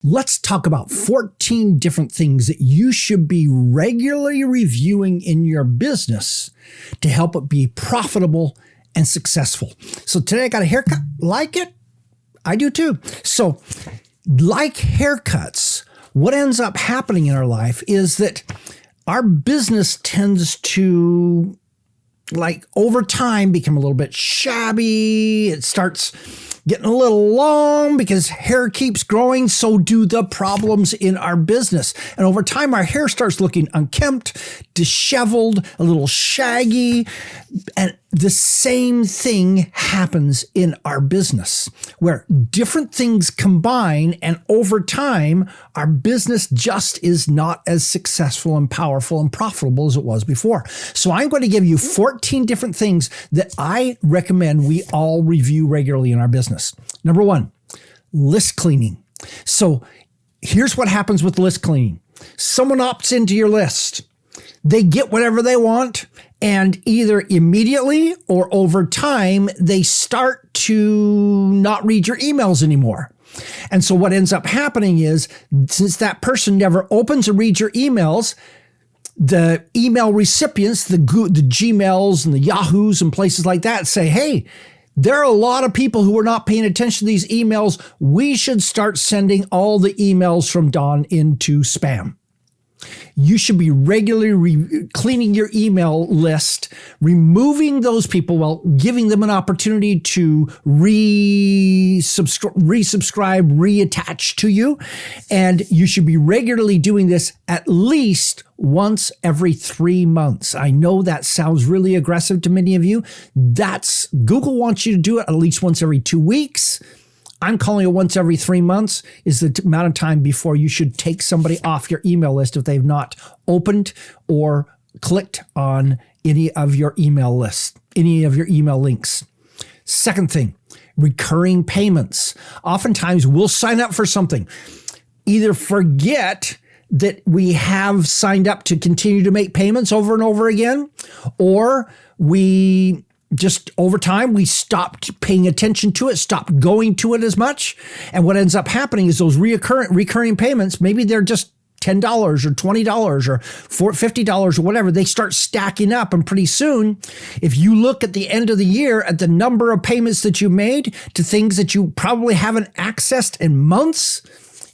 Let's talk about 14 different things that you should be regularly reviewing in your business to help it be profitable and successful. So today I got a haircut. Like it? I do too. So like haircuts, what ends up happening in our life is that our business tends to, like, over time become a little bit shabby. It starts getting a little long because hair keeps growing. So do the problems in our business. And over time, our hair starts looking unkempt, disheveled, a little shaggy. And the same thing happens in our business, where different things combine, and over time, our business just is not as successful and powerful and profitable as it was before. So I'm going to give you 14 different things that I recommend we all review regularly in our business. Number one, list cleaning. So here's what happens with list cleaning. Someone opts into your list. They get whatever they want, and either immediately or over time, they start to not read your emails anymore. And so what ends up happening is, since that person never opens or reads your emails, the email recipients, the Gmails and the Yahoos and places like that say, hey, there are a lot of people who are not paying attention to these emails. We should start sending all the emails from Don into spam. You should be regularly cleaning your email list, removing those people while giving them an opportunity to resubscribe, reattach to you. And you should be regularly doing this at least once every 3 months. I know that sounds really aggressive to many of you. Google wants you to do it at least once every 2 weeks. I'm calling it once every 3 months is the amount of time before you should take somebody off your email list if they've not opened or clicked on any of your email lists, any of your email links. Second thing, recurring payments. Oftentimes we'll sign up for something, either forget that we have signed up to continue to make payments over and over again, or we just over time, we stopped paying attention to it, stopped going to it as much. And what ends up happening is those recurring payments, maybe they're just $10 or $20 or $50 or whatever, they start stacking up. And pretty soon, if you look at the end of the year at the number of payments that you made to things that you probably haven't accessed in months,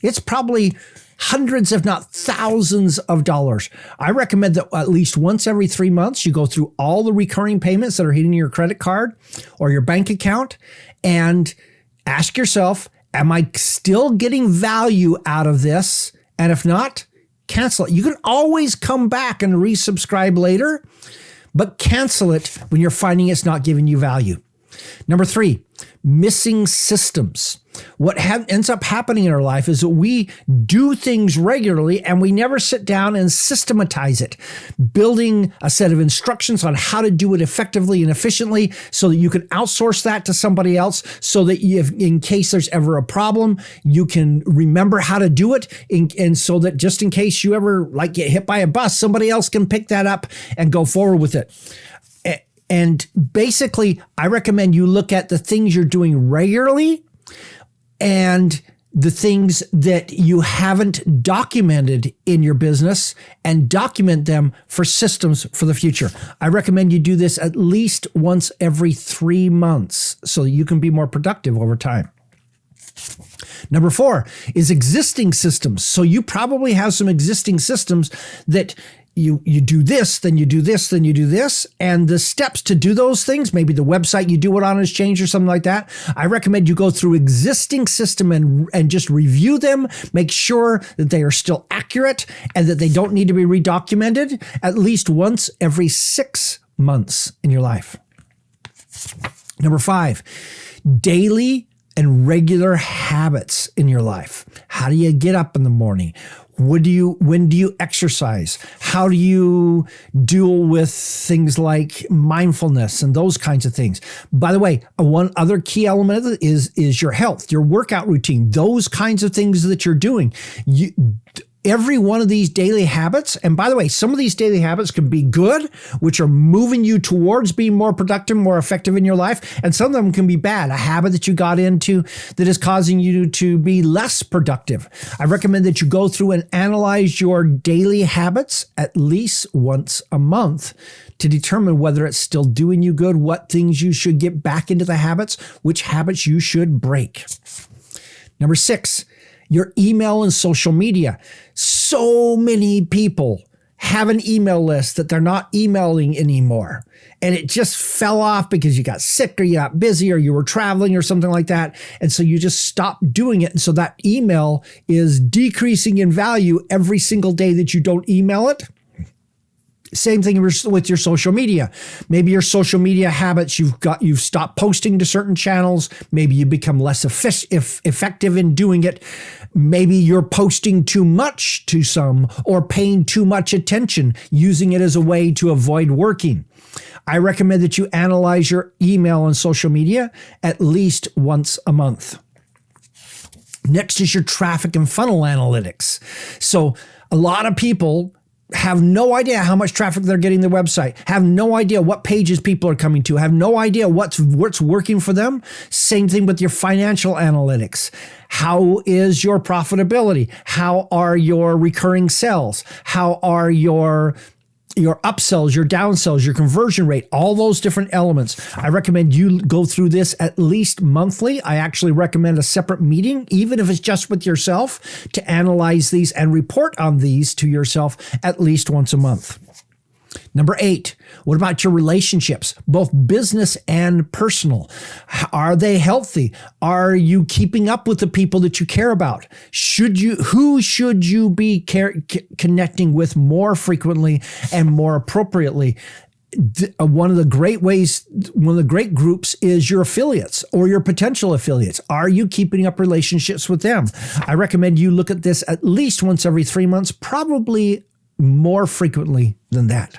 it's probably hundreds, if not thousands of dollars. I recommend that at least once every 3 months, you go through all the recurring payments that are hitting your credit card or your bank account and ask yourself, am I still getting value out of this? And if not, cancel it. You can always come back and resubscribe later, but cancel it when you're finding it's not giving you value. Number three, missing systems. What ends up happening in our life is that we do things regularly and we never sit down and systematize it, building a set of instructions on how to do it effectively and efficiently so that you can outsource that to somebody else so that in case there's ever a problem, you can remember how to do it. And so that just in case you ever get hit by a bus, somebody else can pick that up and go forward with it. And basically, I recommend you look at the things you're doing regularly and the things that you haven't documented in your business and document them for systems for the future. I recommend you do this at least once every 3 months so that you can be more productive over time. Number four is existing systems. So you probably have some existing systems that you do this, then you do this, then you do this. And the steps to do those things, maybe the website you do it on has changed or something like that. I recommend you go through existing system and just review them, make sure that they are still accurate and that they don't need to be redocumented at least once every 6 months in your life. Number five, daily and regular habits in your life. How do you get up in the morning? When do you exercise? How do you deal with things like mindfulness and those kinds of things? By the way, one other key element of it is your health, your workout routine, those kinds of things that you're doing. every one of these daily habits, and by the way, some of these daily habits can be good, which are moving you towards being more productive, more effective in your life, and some of them can be bad, a habit that you got into that is causing you to be less productive. I recommend that you go through and analyze your daily habits at least once a month to determine whether it's still doing you good, what things you should get back into the habits, which habits you should break. Number 6, your email and social media. So many people have an email list that they're not emailing anymore. And it just fell off because you got sick or you got busy or you were traveling or something like that. And so you just stopped doing it. And so that email is decreasing in value every single day that you don't email it. Same thing with your social media. Maybe your social media habits, you've stopped posting to certain channels. Maybe you become less effective in doing it. Maybe you're posting too much to some or paying too much attention, using it as a way to avoid working. I recommend that you analyze your email and social media at least once a month. Next is your traffic and funnel analytics. So a lot of people have no idea how much traffic they're getting to the website, have no idea what pages people are coming to, have no idea what's working for them. Same thing with your financial analytics. How is your profitability? How are your recurring sales? How are your upsells, your downsells, your conversion rate, all those different elements? I recommend you go through this at least monthly. I actually recommend a separate meeting, even if it's just with yourself, to analyze these and report on these to yourself at least once a month. Number 8, what about your relationships, both business and personal? Are they healthy? Are you keeping up with the people that you care about? Who should you be connecting with more frequently and more appropriately? One of the great groups is your affiliates or your potential affiliates. Are you keeping up relationships with them? I recommend you look at this at least once every 3 months, probably more frequently than that.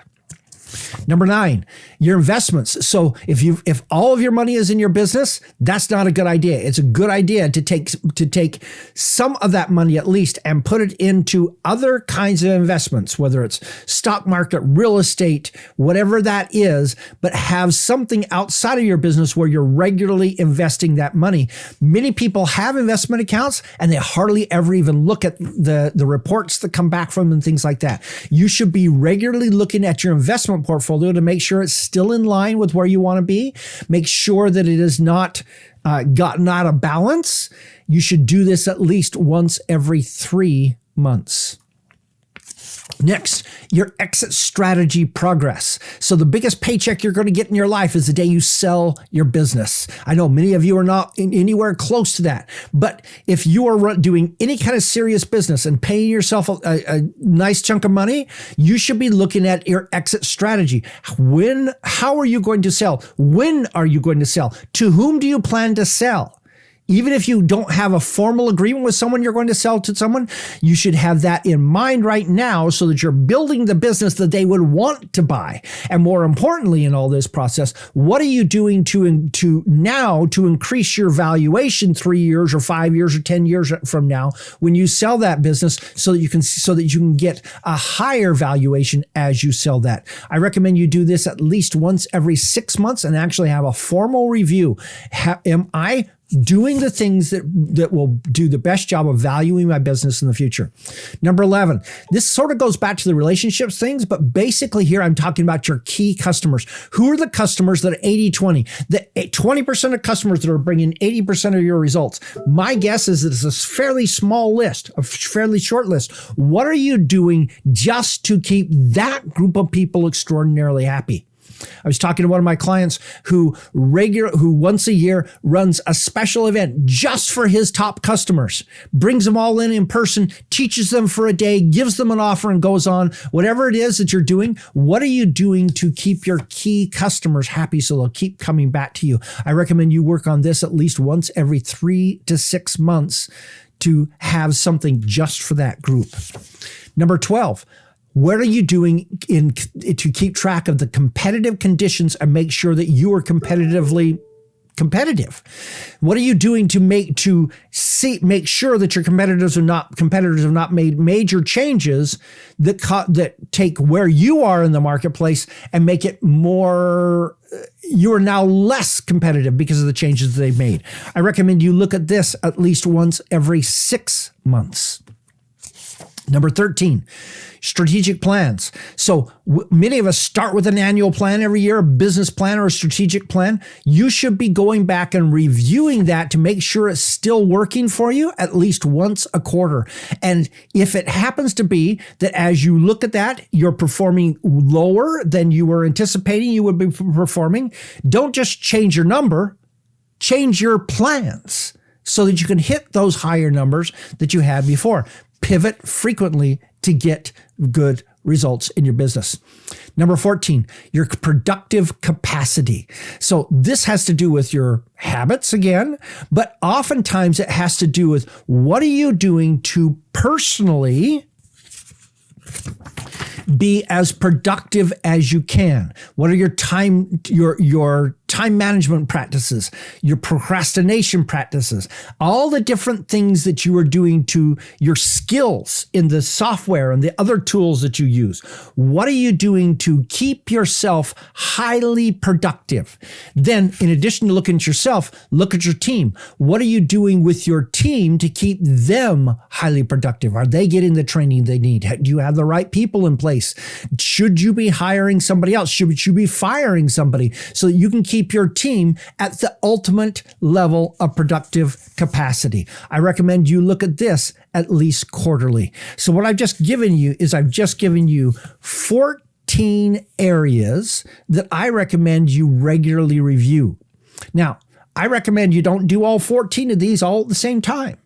Number 9, your investments. So if all of your money is in your business, that's not a good idea. It's a good idea to take some of that money at least and put it into other kinds of investments, whether it's stock market, real estate, whatever that is, but have something outside of your business where you're regularly investing that money. Many people have investment accounts and they hardly ever even look at the reports that come back from them and things like that. You should be regularly looking at your investment portfolio to make sure it's still in line with where you want to be. Make sure that it is not gotten out of balance. You should do this at least once every 3 months. Next, your exit strategy progress. So the biggest paycheck you're going to get in your life is the day you sell your business. I know many of you are not anywhere close to that, but if you are doing any kind of serious business and paying yourself a nice chunk of money, you should be looking at your exit strategy. How are you going to sell? When are you going to sell? To whom do you plan to sell? Even if you don't have a formal agreement with someone you're going to sell to someone, you should have that in mind right now so that you're building the business that they would want to buy. And more importantly, in all this process, what are you doing to increase your valuation 3 years or 5 years or 10 years from now when you sell that business so that you can get a higher valuation as you sell that? I recommend you do this at least once every 6 months and actually have a formal review. Am I doing the things that will do the best job of valuing my business in the future? Number 11, this sort of goes back to the relationships things, but basically here I'm talking about your key customers. Who are the customers that are 80-20? The 20% of customers that are bringing 80% of your results. My guess is that it's a fairly small list, a fairly short list. What are you doing just to keep that group of people extraordinarily happy? I was talking to one of my clients who once a year runs a special event just for his top customers, brings them all in person, teaches them for a day, gives them an offer and goes on. Whatever it is that you're doing, what are you doing to keep your key customers happy so they'll keep coming back to you? I recommend you work on this at least once every 3 to 6 months to have something just for that group. Number 12, what are you doing to keep track of the competitive conditions and make sure that you are competitively competitive? What are you doing to make sure that your competitors have not made major changes that take where you are in the marketplace and make it more, you are now less competitive because of the changes they've made. I recommend you look at this at least once every 6 months. Number 13, strategic plans. So many of us start with an annual plan every year, a business plan or a strategic plan. You should be going back and reviewing that to make sure it's still working for you at least once a quarter. And if it happens to be that as you look at that, you're performing lower than you were anticipating you would be performing, don't just change your number, change your plans so that you can hit those higher numbers that you had before. Pivot frequently to get good results in your business. Number 14, your productive capacity. So this has to do with your habits again, but oftentimes it has to do with what are you doing to personally be as productive as you can. What are your time management practices, your procrastination practices, all the different things that you are doing to your skills in the software and the other tools that you use. What are you doing to keep yourself highly productive? Then, in addition to looking at yourself, look at your team. What are you doing with your team to keep them highly productive? Are they getting the training they need? Do you have the right people in place? Should you be hiring somebody else? Should you be firing somebody so that you can keep your team at the ultimate level of productive capacity? I recommend you look at this at least quarterly. So what I've just given you 14 areas that I recommend you regularly review. Now, I recommend you don't do all 14 of these all at the same time.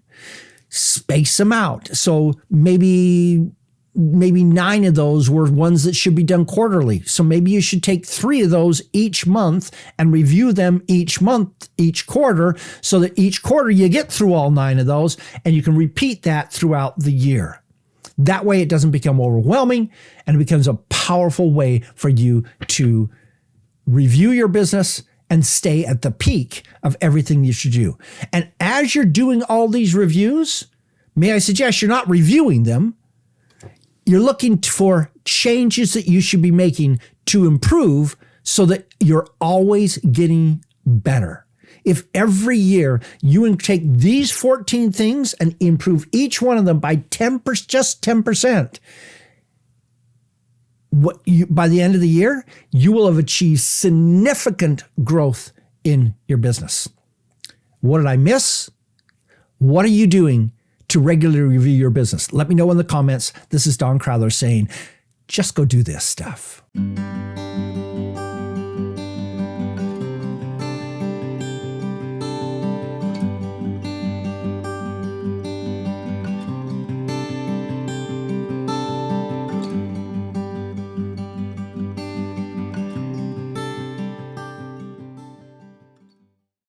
Space them out. So maybe 9 of those were ones that should be done quarterly. So maybe you should take 3 of those each month and review them each month, each quarter, so that each quarter you get through all 9 of those and you can repeat that throughout the year. That way it doesn't become overwhelming and it becomes a powerful way for you to review your business and stay at the peak of everything you should do. And as you're doing all these reviews, may I suggest you're not reviewing them. You're looking for changes that you should be making to improve so that you're always getting better. If every year you take these 14 things and improve each one of them by 10%, just 10%, by the end of the year, you will have achieved significant growth in your business. What did I miss? What are you doing to regularly review your business? Let me know in the comments. This is Don Crowther saying, just go do this stuff.